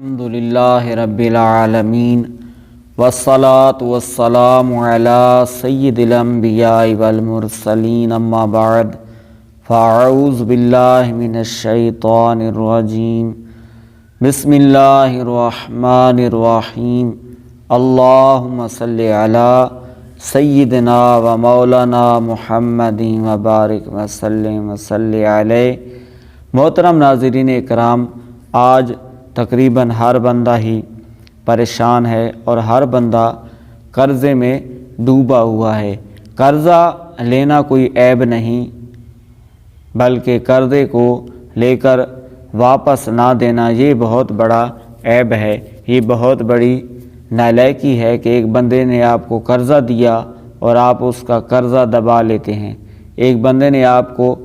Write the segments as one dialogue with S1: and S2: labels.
S1: الحمدللہ رب العالمین والصلاة والسلام علی سید الانبیاء والمرسلین اما بعد فاعوذ باللہ من الشیطان الرجیم بسم اللہ الرحمن الرحیم اللہم صلی علی سیدنا و مولانا محمد وبارک وسلم وصلی علیہ۔ محترم ناظرین اکرام، آج تقریباً ہر بندہ ہی پریشان ہے اور ہر بندہ قرضے میں ڈوبا ہوا ہے۔ قرضہ لینا کوئی عیب نہیں، بلکہ قرضے کو لے کر واپس نہ دینا یہ بہت بڑا عیب ہے، یہ بہت بڑی نالائکی ہے کہ ایک بندے نے آپ کو قرضہ دیا اور آپ اس کا قرضہ دبا لیتے ہیں۔ ایک بندے نے آپ کو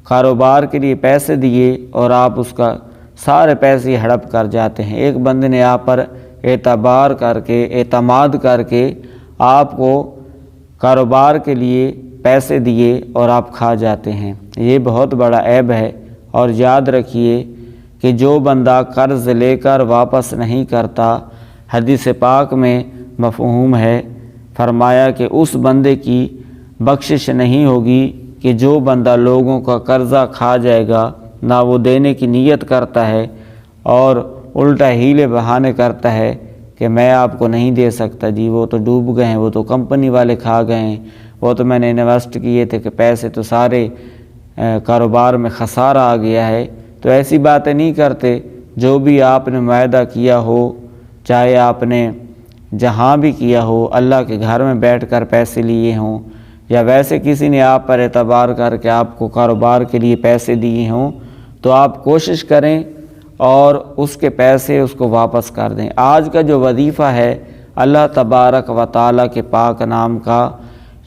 S1: کاروبار کے لیے پیسے دیے اور آپ اس کا سارے پیسے ہڑپ کر جاتے ہیں۔ ایک بندے نے آپ پر اعتماد کر کے آپ کو کاروبار کے لیے پیسے دیے اور آپ کھا جاتے ہیں۔ یہ بہت بڑا عیب ہے، اور یاد رکھیے کہ جو بندہ قرض لے کر واپس نہیں کرتا، حدیث پاک میں مفہوم ہے، فرمایا کہ اس بندے کی بخشش نہیں ہوگی کہ جو بندہ لوگوں کا قرضہ کھا جائے گا، نہ وہ دینے کی نیت کرتا ہے اور الٹا ہیلے بہانے کرتا ہے کہ میں آپ کو نہیں دے سکتا جی، وہ تو ڈوب گئے ہیں، وہ تو کمپنی والے کھا گئے ہیں، وہ تو میں نے انویسٹ کیے تھے کہ پیسے تو سارے کاروبار میں خسارہ آ گیا ہے۔ تو ایسی باتیں نہیں کرتے۔ جو بھی آپ نے معاہدہ کیا ہو، چاہے آپ نے جہاں بھی کیا ہو، اللہ کے گھر میں بیٹھ کر پیسے لیے ہوں یا ویسے کسی نے آپ پر اعتبار کر کے آپ کو کاروبار کے لیے پیسے دیے ہوں، تو آپ کوشش کریں اور اس کے پیسے اس کو واپس کر دیں۔ آج کا جو وظیفہ ہے اللہ تبارک و تعالیٰ کے پاک نام کا،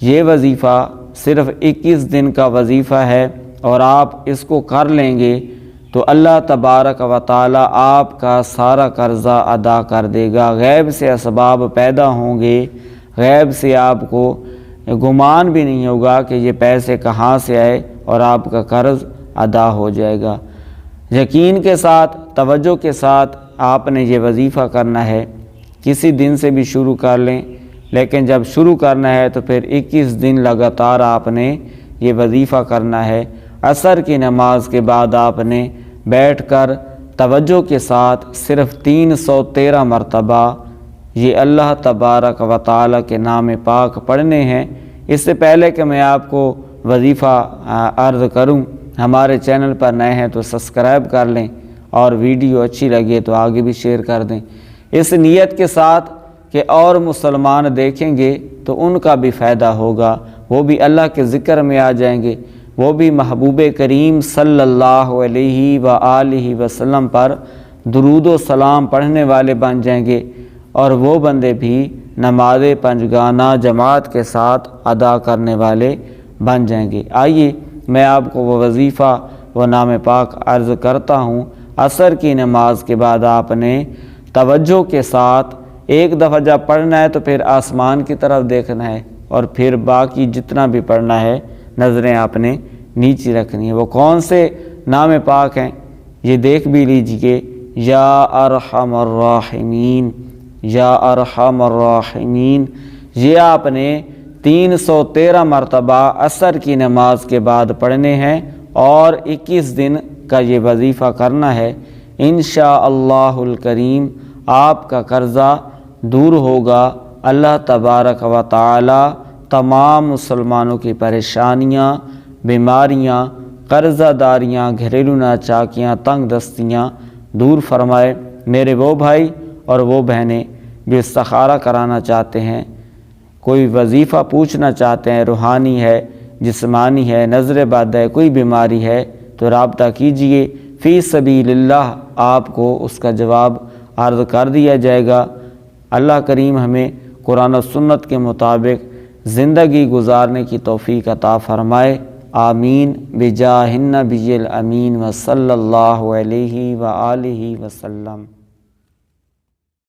S1: یہ وظیفہ صرف 21 دن کا وظیفہ ہے، اور آپ اس کو کر لیں گے تو اللہ تبارک و تعالیٰ آپ کا سارا قرضہ ادا کر دے گا۔ غیب سے اسباب پیدا ہوں گے، غیب سے آپ کو گمان بھی نہیں ہوگا کہ یہ پیسے کہاں سے آئے، اور آپ کا قرض ادا ہو جائے گا۔ یقین کے ساتھ، توجہ کے ساتھ آپ نے یہ وظیفہ کرنا ہے۔ کسی دن سے بھی شروع کر لیں، لیکن جب شروع کرنا ہے تو پھر 21 دن لگاتار آپ نے یہ وظیفہ کرنا ہے۔ عصر کی نماز کے بعد آپ نے بیٹھ کر توجہ کے ساتھ صرف 313 مرتبہ یہ اللہ تبارک و تعالیٰ کے نام پاک پڑھنے ہیں۔ اس سے پہلے کہ میں آپ کو وظیفہ عرض کروں، ہمارے چینل پر نئے ہیں تو سبسکرائب کر لیں، اور ویڈیو اچھی لگے تو آگے بھی شیئر کر دیں، اس نیت کے ساتھ کہ اور مسلمان دیکھیں گے تو ان کا بھی فائدہ ہوگا، وہ بھی اللہ کے ذکر میں آ جائیں گے، وہ بھی محبوب کریم صلی اللہ علیہ وآلہ وسلم پر درود و سلام پڑھنے والے بن جائیں گے، اور وہ بندے بھی نماز پنجگانہ جماعت کے ساتھ ادا کرنے والے بن جائیں گے۔ آئیے میں آپ کو وہ وظیفہ و نام پاک عرض کرتا ہوں۔ عصر کی نماز کے بعد آپ نے توجہ کے ساتھ ایک دفعہ جب پڑھنا ہے تو پھر آسمان کی طرف دیکھنا ہے، اور پھر باقی جتنا بھی پڑھنا ہے نظریں آپ نے نیچے رکھنی ہے۔ وہ کون سے نام پاک ہیں یہ دیکھ بھی لیجئے۔ یا ارحم الراحمین، یا ارحم الراحمین، یہ آپ نے 313 مرتبہ عصر کی نماز کے بعد پڑھنے ہیں، اور 21 دن کا یہ وظیفہ کرنا ہے۔ انشاءاللہ الکریم آپ کا قرضہ دور ہوگا۔ اللہ تبارک و تعالی تمام مسلمانوں کی پریشانیاں، بیماریاں، قرضہ داریاں، گھریلو ناچاکیاں، تنگ دستیاں دور فرمائے۔ میرے وہ بھائی اور وہ بہنیں جو استخارہ کرانا چاہتے ہیں، کوئی وظیفہ پوچھنا چاہتے ہیں، روحانی ہے، جسمانی ہے، نظر بد ہے، کوئی بیماری ہے، تو رابطہ کیجئے۔ فی سبیل اللہ آپ کو اس کا جواب عرض کر دیا جائے گا۔ اللہ کریم ہمیں قرآن و سنت کے مطابق زندگی گزارنے کی توفیق عطا فرمائے۔ آمین بجاہ النبی الامین وصلی اللہ علیہ وآلہ وسلم۔